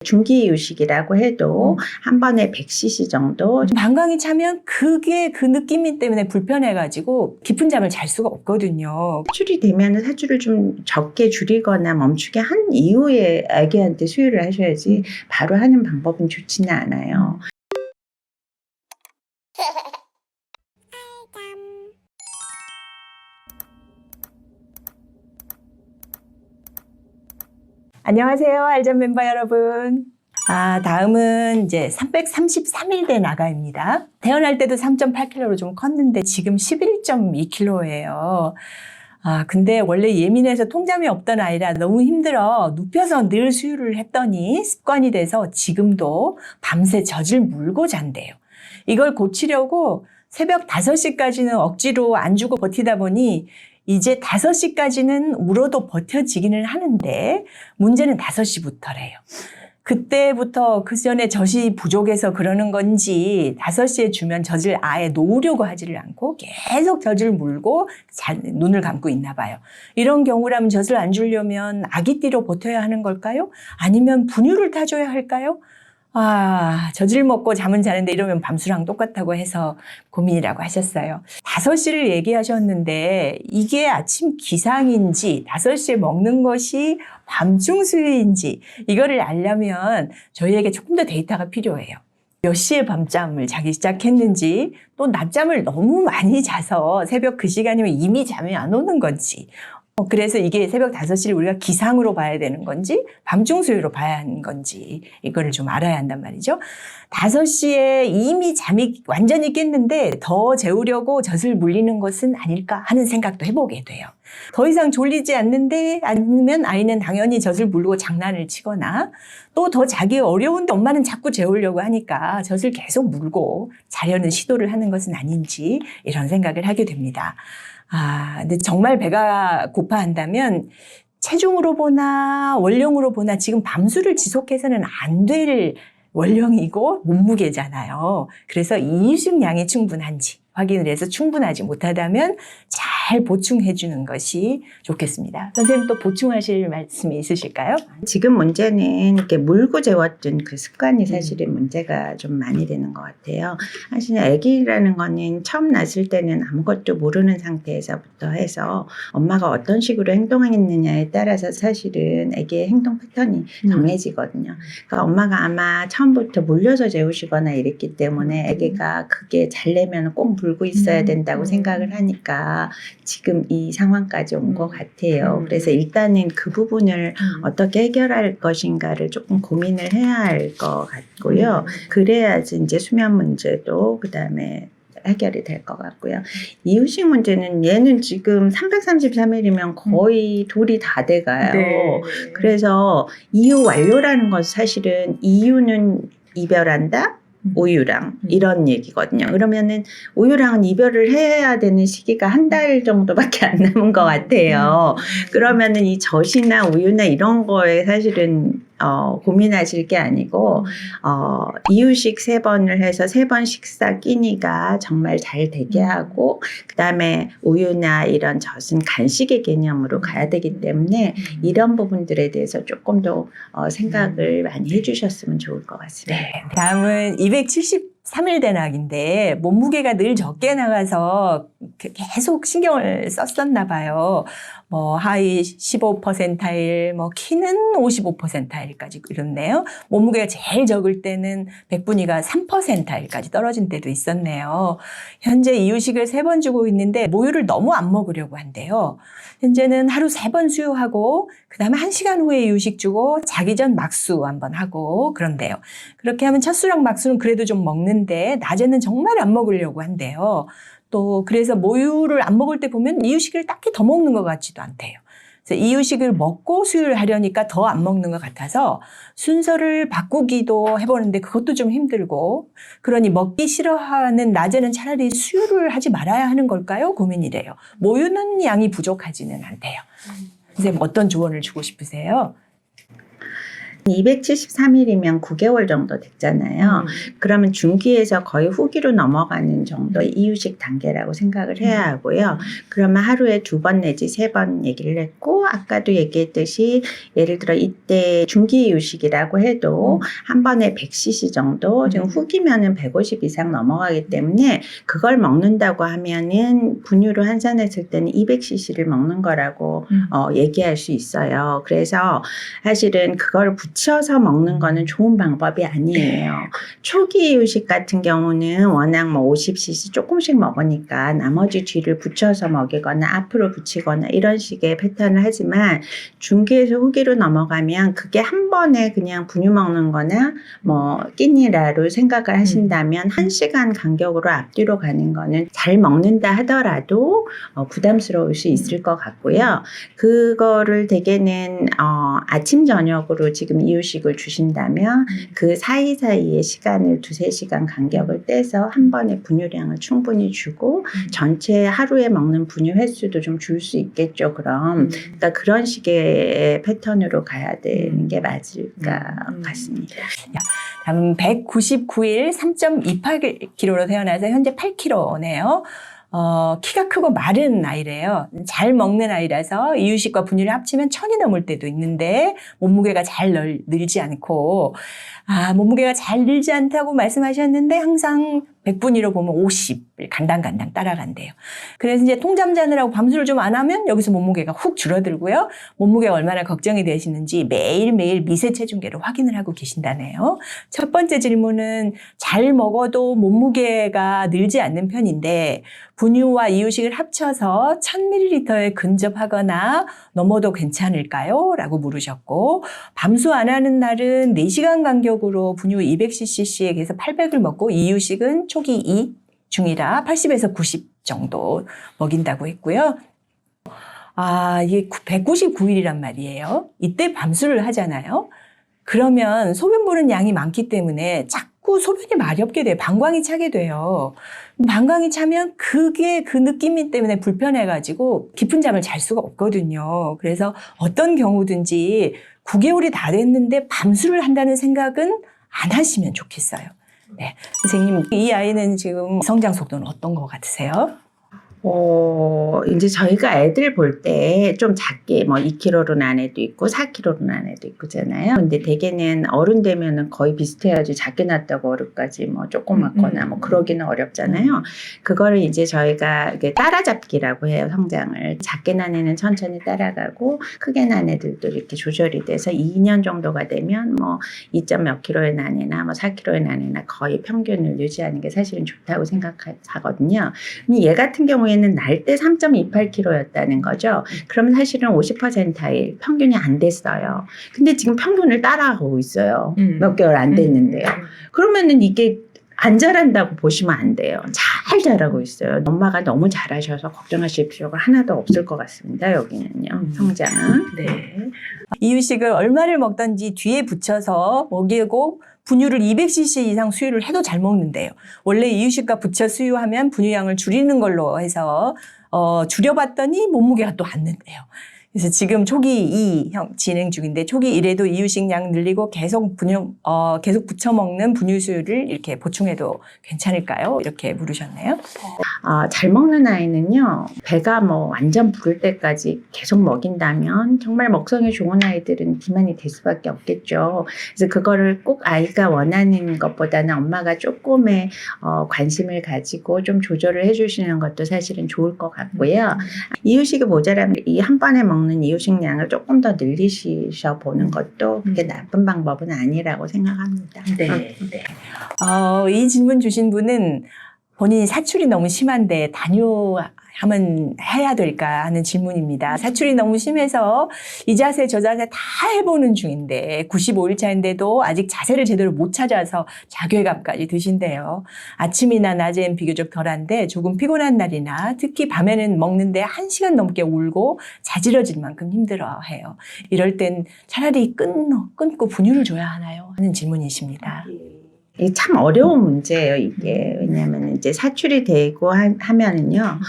중기 이유식이라고 해도 한 번에 100cc 정도. 방광이 차면 그게 그 느낌 때문에 불편해가지고 깊은 잠을 잘 수가 없거든요. 사출이 되면 사출을 좀 적게 줄이거나 멈추게 한 이후에 아기한테 수유를 하셔야지 바로 하는 방법은 좋지는 않아요. 안녕하세요, 알전 멤버 여러분. 다음은 이제 333일대 나가입니다. 태어날 때도 3.8kg로 좀 컸는데 지금 11.2kg예요. 근데 원래 예민해서 통잠이 없던 아이라 너무 힘들어 눕혀서 늘 수유를 했더니 습관이 돼서 지금도 밤새 젖을 물고 잔대요. 이걸 고치려고 새벽 5시까지는 억지로 안 주고 버티다 보니 이제 5시까지는 울어도 버텨지기는 하는데 문제는 5시부터래요. 그때부터 그 전에 젖이 부족해서 그러는 건지 5시에 주면 젖을 아예 놓으려고 하지를 않고 계속 젖을 물고 눈을 감고 있나 봐요. 이런 경우라면 젖을 안 주려면 아기띠로 버텨야 하는 걸까요? 아니면 분유를 타줘야 할까요? 젖을 먹고 잠은 자는데 이러면 밤수랑 똑같다고 해서 고민이라고 하셨어요. 5시를 얘기하셨는데 이게 아침 기상인지 5시에 먹는 것이 밤중 수유인지 이거를 알려면 저희에게 조금 더 데이터가 필요해요. 몇 시에 밤잠을 자기 시작했는지 또 낮잠을 너무 많이 자서 새벽 그 시간이면 이미 잠이 안 오는 건지 그래서 이게 새벽 5시를 우리가 기상으로 봐야 되는 건지 밤중 수유로 봐야 하는 건지 이거를 좀 알아야 한단 말이죠. 5시에 이미 잠이 완전히 깼는데 더 재우려고 젖을 물리는 것은 아닐까 하는 생각도 해보게 돼요. 더 이상 졸리지 않으면 아이는 당연히 젖을 물고 장난을 치거나 또 더 자기 어려운데 엄마는 자꾸 재우려고 하니까 젖을 계속 물고 자려는 시도를 하는 것은 아닌지 이런 생각을 하게 됩니다. 근데 정말 배가 고파한다면 체중으로 보나 원령으로 보나 지금 밤수를 지속해서는 안 될 원령이고 몸무게잖아요. 그래서 이유식 양이 충분한지 확인을 해서 충분하지 못하다면 잘 보충해 주는 것이 좋겠습니다. 선생님 또 보충하실 말씀이 있으실까요? 지금 문제는 이렇게 물고 재웠던 그 습관이 사실은 문제가 좀 많이 되는 것 같아요. 사실 아기라는 거는 처음 낳았을 때는 아무것도 모르는 상태에서부터 해서 엄마가 어떤 식으로 행동했느냐에 따라서 사실은 아기의 행동 패턴이 정해지거든요. 그러니까 엄마가 아마 처음부터 물려서 재우시거나 이랬기 때문에 아기가 그게 잘려면 꼭 물고 있어야 된다고 생각을 하니까 지금 이 상황까지 온 것 같아요. 그래서 일단은 그 부분을 어떻게 해결할 것인가를 조금 고민을 해야 할 것 같고요. 그래야지 이제 수면 문제도 그다음에 해결이 될 것 같고요. 이유식 문제는 얘는 지금 333일이면 거의 돌이 다 돼가요. 네. 그래서 이유 완료라는 건 사실은 이유는 이별한다? 우유랑 이런 얘기거든요. 그러면은 우유랑은 이별을 해야 되는 시기가 한 달 정도밖에 안 남은 것 같아요. 그러면은 이 젖이나 우유나 이런 거에 사실은 고민하실 게 아니고 이유식 3번을 해서 3번 식사 끼니가 정말 잘 되게 하고 그다음에 우유나 이런 젖은 간식의 개념으로 가야 되기 때문에 이런 부분들에 대해서 조금 더 생각을 많이 해주셨으면 좋을 것 같습니다. 네. 다음은 273일대 낙인데 몸무게가 늘 적게 나가서 계속 신경을 썼었나 봐요. 하이 15%일, 키는 55%일까지 이렇네요. 몸무게가 제일 적을 때는 백분위가 3%일까지 떨어진 때도 있었네요. 현재 이유식을 3번 주고 있는데 모유를 너무 안 먹으려고 한대요. 현재는 하루 3번 수유하고 그다음에 1시간 후에 이유식 주고 자기 전 막수 한번 하고 그런데요. 그렇게 하면 첫수랑 막수는 그래도 좀 먹는데 낮에는 정말 안 먹으려고 한대요. 또 그래서 모유를 안 먹을 때 보면 이유식을 딱히 더 먹는 것 같지도 않대요. 그래서 이유식을 먹고 수유를 하려니까 더 안 먹는 것 같아서 순서를 바꾸기도 해보는데 그것도 좀 힘들고 그러니 먹기 싫어하는 낮에는 차라리 수유를 하지 말아야 하는 걸까요? 고민이래요. 모유는 양이 부족하지는 않대요. 선생님 어떤 조언을 주고 싶으세요? 273일이면 9개월 정도 됐잖아요. 그러면 중기에서 거의 후기로 넘어가는 정도의 이유식 단계라고 생각을 해야 하고요. 그러면 하루에 2번 내지 3번 얘기를 했고, 아까도 얘기했듯이 예를 들어 이때 중기 이유식이라고 해도 한 번에 100cc 정도, 지금 후기면은 150 이상 넘어가기 때문에 그걸 먹는다고 하면은 분유로 환산했을 때는 200cc를 먹는 거라고 얘기할 수 있어요. 그래서 사실은 그걸 붙여서 먹는 거는 좋은 방법이 아니에요. 초기 이유식 같은 경우는 워낙 뭐 50cc 조금씩 먹으니까 나머지 뒤를 붙여서 먹이거나 앞으로 붙이거나 이런 식의 패턴을 하지만 중기에서 후기로 넘어가면 그게 한 번에 그냥 분유 먹는 거나 뭐 끼니라로 생각을 하신다면 1시간 간격으로 앞뒤로 가는 거는 잘 먹는다 하더라도 부담스러울 수 있을 것 같고요. 그거를 대개는 아침 저녁으로 지금 이유식을 주신다면 그 사이사이의 시간을 2-3시간 간격을 떼서 한 번에 분유량을 충분히 주고 전체 하루에 먹는 분유 횟수도 좀 줄 수 있겠죠. 그러니까 그런 식의 패턴으로 가야 되는 게 맞을 것 같습니다. 다음 199일 3.28kg로 태어나서 현재 8kg네요. 키가 크고 마른 아이래요. 잘 먹는 아이라서 이유식과 분유를 합치면 1000이 넘을 때도 있는데 몸무게가 잘 늘지 않고 몸무게가 잘 늘지 않다고 말씀하셨는데 항상 100분위로 보면 50을 간당간당 따라간대요. 그래서 이제 통잠 자느라고 밤술을 좀 안 하면 여기서 몸무게가 훅 줄어들고요. 몸무게가 얼마나 걱정이 되시는지 매일매일 미세 체중계로 확인을 하고 계신다네요. 첫 번째 질문은 잘 먹어도 몸무게가 늘지 않는 편인데 분유와 이유식을 합쳐서 1000ml에 근접하거나 넘어도 괜찮을까요? 라고 물으셨고 밤수 안 하는 날은 4시간 간격으로 분유 200cc에서 800을 먹고 이유식은 초기 2 중이라 80에서 90 정도 먹인다고 했고요. 이게 199일이란 말이에요. 이때 밤수를 하잖아요. 그러면 소변 보는 양이 많기 때문에 자꾸 소변이 말이 없게 돼요. 방광이 차게 돼요. 방광이 차면 그게 그 느낌 때문에 불편해가지고 깊은 잠을 잘 수가 없거든요. 그래서 어떤 경우든지 9개월이 다 됐는데 밤수를 한다는 생각은 안 하시면 좋겠어요. 네, 선생님, 이 아이는 지금 성장 속도는 어떤 것 같으세요? 이제 저희가 애들 볼 때 좀 작게 뭐 2kg로 난 애도 있고 4kg로 난 애도 있고잖아요. 근데 대개는 어른 되면은 거의 비슷해야지 작게 났다고 어른까지 뭐 조그맣거나 뭐 그러기는 어렵잖아요. 그거를 이제 저희가 따라잡기라고 해요. 성장을. 작게 난 애는 천천히 따라가고 크게 난 애들도 이렇게 조절이 돼서 2년 정도가 되면 뭐 2몇 킬로의 난 애나 뭐 4kg의 난 애나 거의 평균을 유지하는 게 사실은 좋다고 생각하거든요. 얘 같은 경우에는 날 때 3.28kg였다는 거죠. 그러면 사실은 50%일 평균이 안 됐어요. 근데 지금 평균을 따라가고 있어요. 몇 개월 안 됐는데요. 그러면은 이게 안 자란다고 보시면 안 돼요. 잘 자라고 있어요. 엄마가 너무 잘하셔서 걱정하실 필요가 하나도 없을 것 같습니다. 여기는요. 성장은. 네. 이유식을 얼마를 먹던지 뒤에 붙여서 먹이고 분유를 200cc 이상 수유를 해도 잘 먹는데요. 원래 이유식과 붙여 수유하면 분유량을 줄이는 걸로 해서 줄여봤더니 몸무게가 또 안 는대요. 그래서 지금 초기 2형 진행 중인데 초기 1에도 이유식 양 늘리고 계속 붙여 먹는 분유 수유를 이렇게 보충해도 괜찮을까요? 이렇게 물으셨네요. 잘 먹는 아이는요, 배가 뭐 완전 부를 때까지 계속 먹인다면 정말 먹성이 좋은 아이들은 비만이 될 수밖에 없겠죠. 그래서 그거를 꼭 아이가 원하는 것보다는 엄마가 조금의 관심을 가지고 좀 조절을 해주시는 것도 사실은 좋을 것 같고요. 이유식이 모자라면 이 한 번에 먹는 이유식 양을 조금 더 늘리셔 보는 것도 그게 나쁜 방법은 아니라고 생각합니다. 네. 이 질문 주신 분은 본인이 사출이 너무 심한데 단유하면 해야 될까 하는 질문입니다. 사출이 너무 심해서 이 자세 저 자세 다 해보는 중인데 95일 차인데도 아직 자세를 제대로 못 찾아서 자괴감까지 드신대요. 아침이나 낮엔 비교적 덜한데 조금 피곤한 날이나 특히 밤에는 먹는데 1시간 넘게 울고 자지러질 만큼 힘들어해요. 이럴 땐 차라리 끊고 분유를 줘야 하나요? 하는 질문이십니다. 이게 참 어려운 문제예요, 이게. 왜냐하면 이제 사출이 되고 하면은요,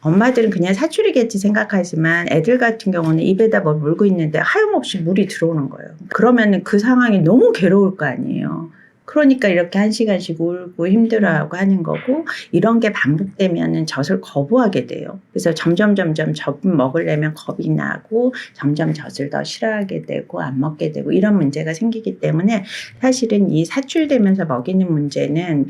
엄마들은 그냥 사출이겠지 생각하지만 애들 같은 경우는 입에다 뭘 물고 있는데 하염없이 물이 들어오는 거예요. 그러면 그 상황이 너무 괴로울 거 아니에요. 그러니까 이렇게 1시간씩 울고 힘들어하고 하는 거고, 이런 게 반복되면은 젖을 거부하게 돼요. 그래서 점점 젖 먹으려면 겁이 나고 점점 젖을 더 싫어하게 되고 안 먹게 되고 이런 문제가 생기기 때문에 사실은 이 사출되면서 먹이는 문제는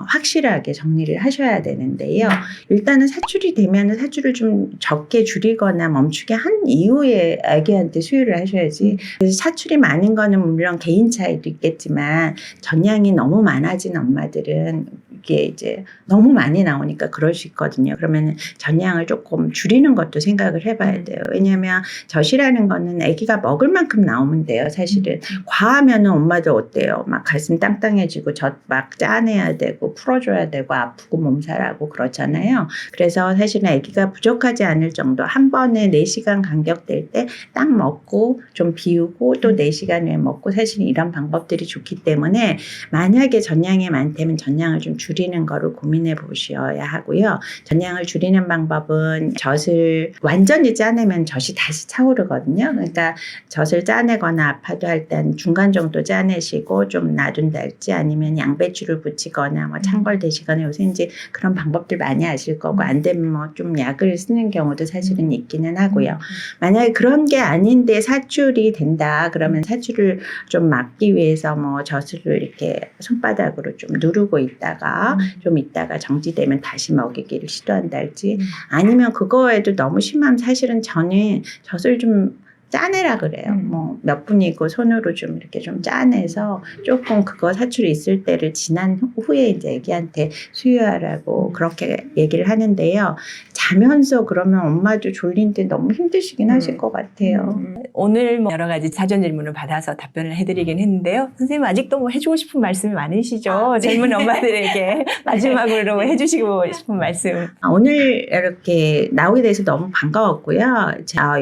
확실하게 정리를 하셔야 되는데요. 일단은 사출이 되면은 사출을 좀 적게 줄이거나 멈추게 한 이후에 아기한테 수유를 하셔야지. 그래서 사출이 많은 거는 물론 개인 차이도 있겠지만 전량이 너무 많아진 엄마들은 이게 이제 너무 많이 나오니까 그럴 수 있거든요. 그러면 전량을 조금 줄이는 것도 생각을 해봐야 돼요. 왜냐하면 젖이라는 거는 아기가 먹을 만큼 나오면 돼요. 사실은 과하면은 엄마들 어때요? 막 가슴 땅땅해지고 젖 막 짜내야 되고 풀어줘야 되고 아프고 몸살하고 그렇잖아요. 그래서 사실은 아기가 부족하지 않을 정도, 한 번에 4시간 간격될 때 딱 먹고 좀 비우고 또 4시간 후에 먹고, 사실 이런 방법들이 좋기 때문에 만약에 전량이 많다면 전량을 좀 줄이는 거를 고민해 보셔야 하고요. 전량을 줄이는 방법은 젖을 완전히 짜내면 젖이 다시 차오르거든요. 그러니까 젖을 짜내거나 아파도 할 땐 중간 정도 짜내시고 좀 놔둔달지, 아니면 양배추를 붙이거나 뭐 찬걸 대시거나, 요새 이제 그런 방법들 많이 아실 거고, 안 되면 뭐 좀 약을 쓰는 경우도 사실은 있기는 하고요. 만약에 그런 게 아닌데 사출이 된다 그러면 사출을 좀 막기 위해서 뭐 젖을 이렇게 손바닥으로 좀 누르고 있다가 좀 있다가 정지되면 다시 먹이기를 시도한달지, 아니면 그거에도 너무 심하면 사실은 저는 젖을 좀 짜내라 그래요. 뭐 몇 분이고 손으로 좀 이렇게 좀 짜내서 조금 그거 사출이 있을 때를 지난 후에 이제 애기한테 수유하라고 그렇게 얘기를 하는데요. 자면서 그러면 엄마도 졸린데 너무 힘드시긴 하실 것 같아요. 오늘 뭐 여러 가지 사전 질문을 받아서 답변을 해드리긴 했는데요. 선생님 아직도 뭐 해주고 싶은 말씀이 많으시죠? 네. 젊은 엄마들에게 마지막으로 해주시고 싶은 말씀. 오늘 이렇게 나오게 돼서 너무 반가웠고요.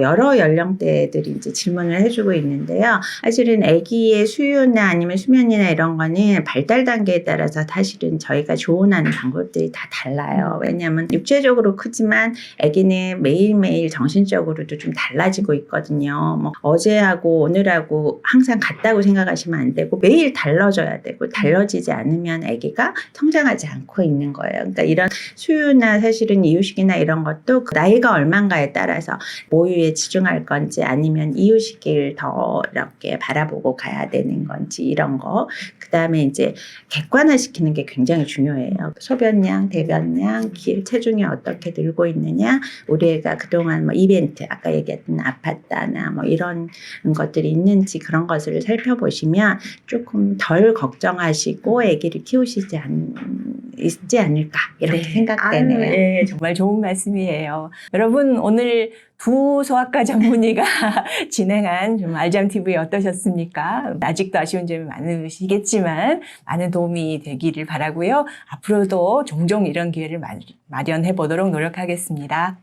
여러 연령대들이 이제 질문을 해주고 있는데요. 사실은 아기의 수유나 아니면 수면이나 이런 거는 발달 단계에 따라서 사실은 저희가 조언하는 방법들이 다 달라요. 왜냐하면 육체적으로 크지만 아기는 매일매일 정신적으로도 좀 달라지고 있거든요. 뭐 어제하고 오늘하고 항상 같다고 생각하시면 안 되고 매일 달라져야 되고, 달라지지 않으면 아기가 성장하지 않고 있는 거예요. 그러니까 이런 수유나 사실은 이유식이나 이런 것도 그 나이가 얼마인가에 따라서 모유에 집중할 건지 아니면 이유식을 더 이렇게 바라보고 가야 되는 건지 이런 거, 그 다음에 이제 객관화시키는 게 굉장히 중요해요. 소변량, 대변량, 체중이 어떻게 늘고 있느냐, 우리 애가 그동안 뭐 이벤트, 아까 얘기했던 아팠다나 뭐 이런 것들이 있는지 그런 것을 살펴보시면 조금 덜 걱정하시고 아기를 키우시지 있지 않을까 이렇게 생각되네요. 네, 정말 좋은 말씀이에요. 여러분 오늘 두 소아과 전문의가 진행한 좀 알잠TV 어떠셨습니까? 아직도 아쉬운 점이 많으시겠지만 많은 도움이 되기를 바라고요. 앞으로도 종종 이런 기회를 마련해 보도록 노력하겠습니다.